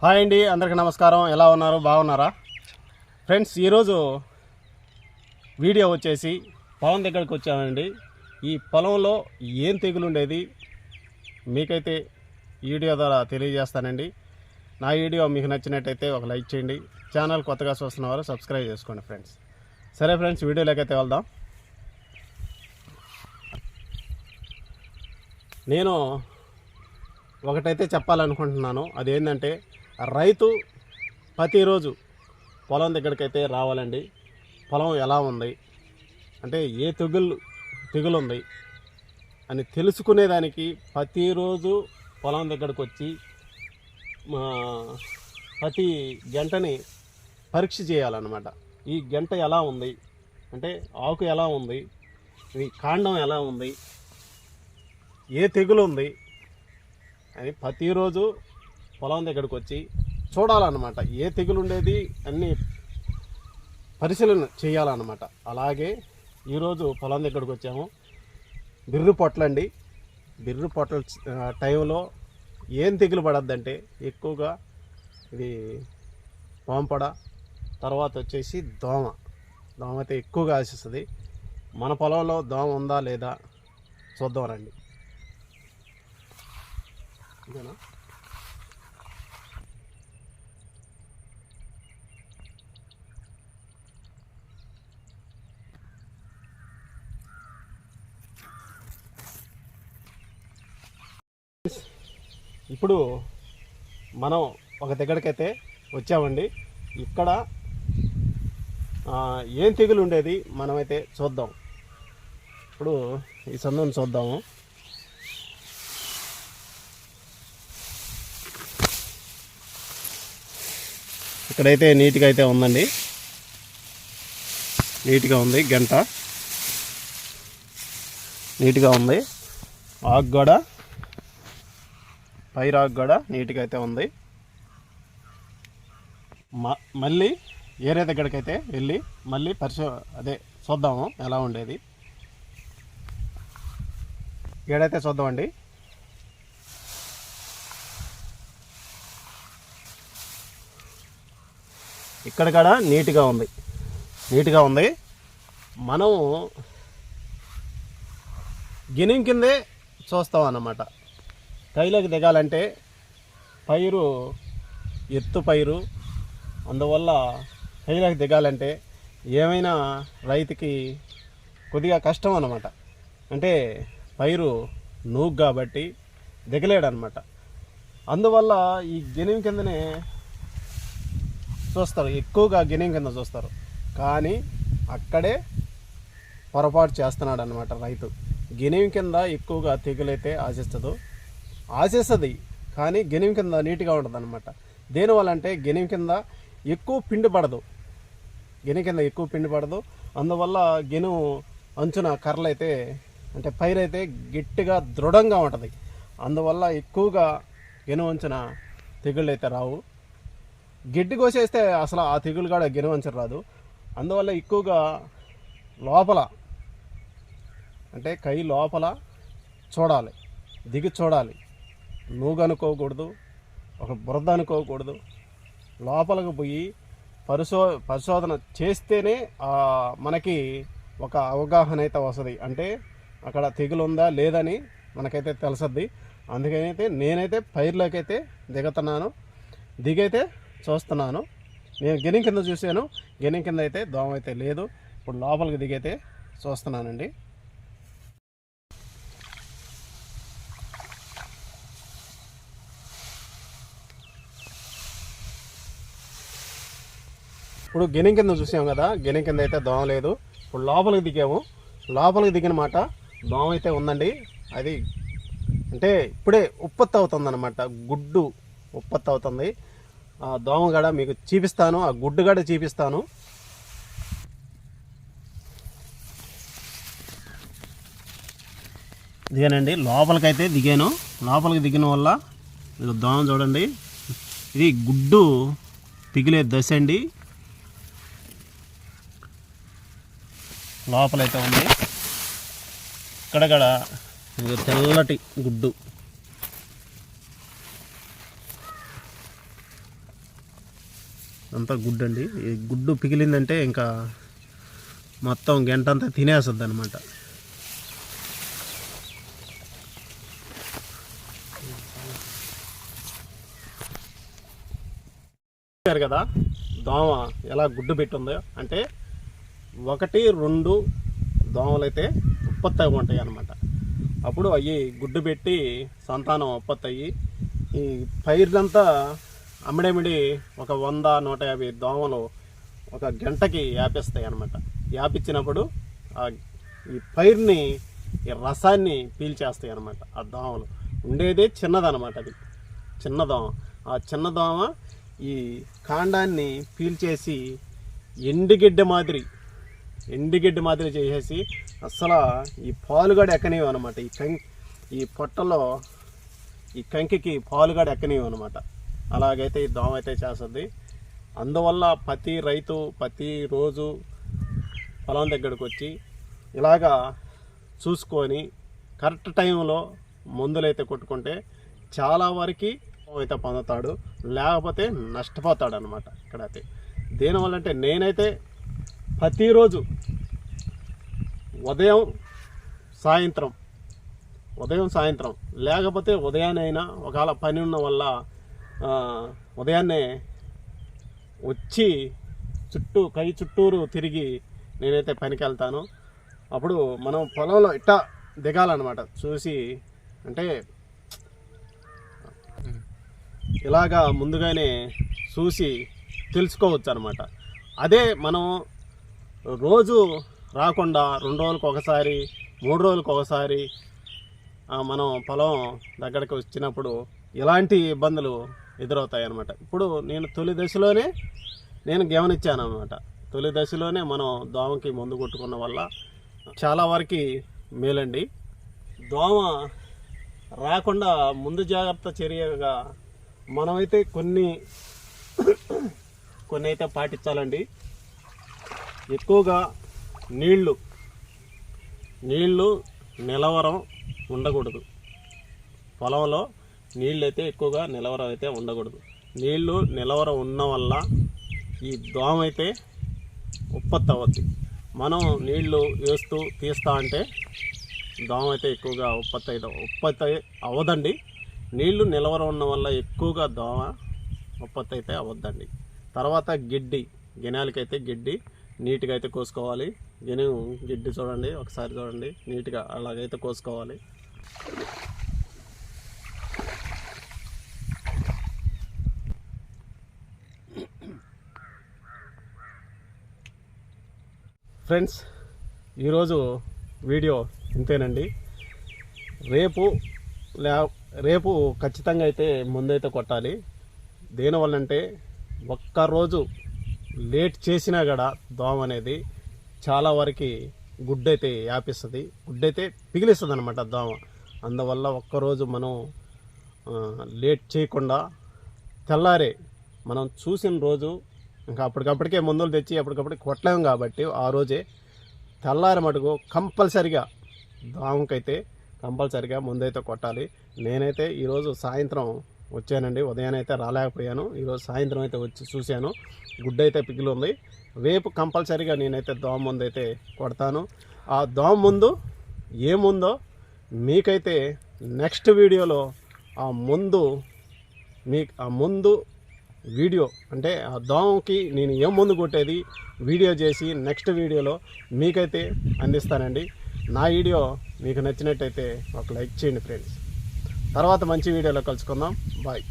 Hi అండి, అందరికీ నమస్కారం. ఎలా ఉన్నారు? బాగున్నారా ఫ్రెండ్స్? ఈరోజు వీడియో వచ్చేసి పొలం దగ్గరికి వచ్చామండి. ఈ పొలంలో ఏం తెగులు ఉండేది మీకైతే వీడియో ద్వారా తెలియజేస్తానండి. నా వీడియో మీకు నచ్చినట్టయితే ఒక లైక్ చేయండి. ఛానల్ కొత్తగా చూస్తున్న వారు సబ్స్క్రైబ్ చేసుకోండి ఫ్రెండ్స్. సరే ఫ్రెండ్స్, వీడియోలోకి అయితే వెళ్దాం. నేను ఒకటైతే చెప్పాలనుకుంటున్నాను. అదేంటంటే, రైతు ప్రతిరోజు పొలం దగ్గరికైతే రావాలండి. పొలం ఎలా ఉంది అంటే ఏ తెగులు ఉంది అని తెలుసుకునేదానికి ప్రతిరోజు పొలం దగ్గరకు వచ్చి ప్రతి గంటని పరీక్ష చేయాలన్నమాట. ఈ గంట ఎలా ఉంది అంటే ఆకు ఎలా ఉంది, ఈ కాండం ఎలా ఉంది, ఏ తెగులు ఉంది అని ప్రతిరోజు పొలం దగ్గరకు వచ్చి చూడాలన్నమాట. ఏ తెగులు ఉండేది అన్నీ పరిశీలన చేయాలన్నమాట. అలాగే ఈరోజు పొలం దగ్గరకు వచ్చాము. బిర్రు పొట్లండి. బిర్రు పొట్ల టైంలో ఏం తెగులు పడద్దంటే ఎక్కువగా ఇది పాంపడ, తర్వాత వచ్చేసి దోమ అయితే ఎక్కువగా ఆశిస్తుంది. మన పొలంలో దోమ ఉందా లేదా చూద్దాం రండి. ఇదేనా? ఇప్పుడు మనం ఒక దగ్గరకైతే వచ్చామండి. ఇక్కడ ఏం తెగులు ఉండేది మనమైతే చూద్దాం. ఇప్పుడు ఈ సందుని చూద్దాము. ఇక్కడైతే నీట్గా అయితే ఉందండి. నీట్గా ఉంది, గంట నీట్గా ఉంది. ఆకు కూడా, పైరాకు కూడా నీట్గా అయితే ఉంది. మళ్ళీ ఏరే దగ్గరకైతే వెళ్ళి మళ్ళీ చూద్దాము ఎలా ఉండేది. ఏడైతే చూద్దామండి. ఇక్కడ కూడా నీట్గా ఉంది. మనం గిన్నెం కిందే చూస్తాం అన్నమాట. కైలోకి దిగాలంటే పైరు ఎత్తు పైరు, అందువల్ల కైలోకి దిగాలంటే ఏమైనా రైతుకి కొద్దిగా కష్టం అన్నమాట. అంటే పైరు నూగు కాబట్టి దిగలేడనమాట. అందువల్ల ఈ గిన్నెం కిందనే చూస్తారు, ఎక్కువగా గిన్నెం కింద చూస్తారు. కానీ అక్కడే పొరపాటు చేస్తున్నాడు అనమాట రైతు. గిన్నెం కింద ఎక్కువగా తెగులైతే ఆశిస్తుంది, కానీ గిన్నెం కింద నీట్గా ఉంటుంది అనమాట. దేనివల్ల అంటే గిన్నెం కింద ఎక్కువ పిండి పడదు. అందువల్ల గిన్నె అంచున కర్రలైతే అంటే పైరైతే గట్టిగా దృఢంగా ఉంటుంది. అందువల్ల ఎక్కువగా గిన్నె అంచున తెగుళ్ళు అయితే రావు. గడ్డి కోసేస్తే అసలు ఆ తెగులు కూడా గిన్నె అంచున రాదు. అందువల్ల ఎక్కువగా లోపల అంటే కై లోపల చూడాలి, దిగి చూడాలి. నూగు అనుకోకూడదు, ఒక బురద అనుకోకూడదు. లోపలికి పోయి పరిశోధన చేస్తేనే మనకి ఒక అవగాహన అయితే వస్తుంది. అంటే అక్కడ తెగులు ఉందా లేదని మనకైతే తెలుస్తుంది. అందుకనైతే నేనైతే పైర్లోకి అయితే దిగైతే చూస్తున్నాను. నేను గిన్నె కింద చూశాను, గిన్నె కింద అయితే దోమ అయితే లేదు. ఇప్పుడు లోపలికి దిగైతే చూస్తున్నానండి. ఇప్పుడు గిన్నె కింద చూసాం కదా, గిన్నె కింద అయితే దోమ లేదు. ఇప్పుడు లోపలికి దిగాము. లోపలికి దిగిన మాట దోమ అయితే ఉందండి. అది అంటే ఇప్పుడే ఉత్పత్తి అవుతుందన్నమాట, గుడ్డు ఉత్పత్తి అవుతుంది. ఆ దోమ గడ మీకు చూపిస్తాను, ఆ గుడ్డు గడ చూపిస్తాను. దిగానండి, లోపలికైతే దిగాను. లోపలికి దిగిన వల్ల మీకు దోమ చూడండి, ఇది గుడ్డు పిగిలే దశ అండి. లోపలైతే ఉంది. ఇక్కడ కూడా తెల్లటి గుడ్డు. అంతా గుడ్డు అండి. ఈ గుడ్డు పిగిలిందంటే ఇంకా మొత్తం గంట అంతా తినేస్తుంది అనమాట. కదా దోమ ఎలా గుడ్డు పెట్టిందో, అంటే 1-2 దోమలు అయితే ఉత్పత్తి అయి ఉంటాయి అన్నమాట. అప్పుడు అవి గుడ్డు పెట్టి సంతానం ఉత్పత్తి అయ్యి ఈ పైర్లంతా అమ్మడమిడి ఒక 100-150 దోమలు ఒక గంటకి వ్యాపిస్తాయి అన్నమాట. వ్యాపించినప్పుడు ఈ పైర్ని, ఈ రసాన్ని పీల్చేస్తాయి అన్నమాట. ఆ దోమలు ఉండేదే చిన్నదనమాట, అది చిన్న దోమ. ఆ చిన్న దోమ ఈ కాండాన్ని పీల్చేసి ఎండుగడ్డ మాదిరి చేసేసి అసలు ఈ పాలుగాడు ఎక్కనివి అనమాట. ఈ పొట్టలో ఈ కంకికి పాలుగాడు ఎక్కనివి అనమాట. అలాగైతే ఈ దోమ అయితే చేస్తుంది. అందువల్ల ప్రతి రైతు ప్రతిరోజు పొలం దగ్గరకు వచ్చి ఇలాగా చూసుకొని కరెక్ట్ టైంలో మందులైతే కొట్టుకుంటే చాలా వరకు అయితే పొందుతాడు, లేకపోతే నష్టపోతాడు అనమాట. ఇక్కడైతే దేనివల్ల అంటే నేనైతే ప్రతిరోజు ఉదయం సాయంత్రం లేకపోతే ఉదయాన్నైనా ఒకవేళ పని ఉన్న వల్ల ఉదయాన్నే వచ్చి చుట్టూరు తిరిగి నేనైతే పనికి వెళ్తాను. అప్పుడు మనం పొలంలో ఇట్టా దిగాలన్నమాట. చూసి అంటే ఇలాగా ముందుగానే చూసి తెలుసుకోవచ్చు అనమాట. అదే మనం రోజు రాకుండా 2 రోజులకు ఒకసారి 3 రోజులకు ఒకసారి మనం పొలం దగ్గరికి వచ్చినప్పుడు ఇలాంటి ఇబ్బందులు ఎదురవుతాయి అన్నమాట. ఇప్పుడు నేను తొలి దశలోనే గమనించాను అనమాట. తొలి దశలోనే మనం దోమకి మందు కొట్టుకున్న వల్ల చాలా వరకు మేలండి. దోమ రాకుండా ముందు జాగ్రత్త చర్యగా మనమైతే కొన్ని అయితే పాటించాలండి. ఎక్కువగా నీళ్లు నిలవరం ఉండకూడదు. పొలంలో నీళ్ళు అయితే ఎక్కువగా నిలవరం అయితే ఉండకూడదు. నీళ్లు నిలవరం ఉన్న వల్ల ఈ దోమ అయితే ఉత్పత్తి అవ్వద్ది. మనం నీళ్లు వేస్తూ తీస్తా అంటే దోమ అయితే ఎక్కువగా ఉత్పత్తి అవ్వదండి. నీళ్లు నిలవరం ఉన్న వల్ల ఎక్కువగా దోమ ఉత్పత్తి అయితే అవ్వద్దండి. తర్వాత గినాలకైతే గడ్డి నీట్గా అయితే కోసుకోవాలి. గడ్డి చూడండి, ఒకసారి చూడండి, నీట్గా అలాగైతే కోసుకోవాలి. ఫ్రెండ్స్, ఈరోజు వీడియో ఇంతేనండి. రేపు ఖచ్చితంగా అయితే ముందైతే కొట్టాలి. దేనివల్లంటే ఒక్కరోజు లేట్ చేసినా కూడా దోమ అనేది చాలా వరకు గుడ్డైతే వ్యాపిస్తుంది, గుడ్డైతే పిగిలిస్తుంది అనమాట దోమ. అందువల్ల ఒక్కరోజు మనం లేట్ చేయకుండా తెల్లారే మనం చూసిన రోజు ఇంకా అప్పటికప్పటికే మందులు తెచ్చి అప్పటికప్పటికి కొట్టలేము కాబట్టి ఆ రోజే తెల్లారి మటుకు కంపల్సరిగా దోమకైతే ముందైతే కొట్టాలి. నేనైతే ఈరోజు సాయంత్రం వచ్చానండి, ఉదయాన్నైతే రాలేకపోయాను. ఈరోజు సాయంత్రం అయితే వచ్చి చూశాను, గుడ్డ అయితే పిగిలి ఉంది. రేపు కంపల్సరిగా నేనైతే దోమ ముందు అయితే కొడతాను. ఆ దోమ ముందు ఏముందో మీకైతే నెక్స్ట్ వీడియోలో ఆ ముందు వీడియో, అంటే ఆ దోమకి నేను ఏం ముందు కొట్టేది వీడియో చేసి నెక్స్ట్ వీడియోలో మీకైతే అందిస్తానండి. నా వీడియో మీకు నచ్చినట్టయితే ఒక లైక్ చేయండి ఫ్రెండ్స్. తర్వాత మంచి వీడియోలో కలుసుకుందాం. బాయ్.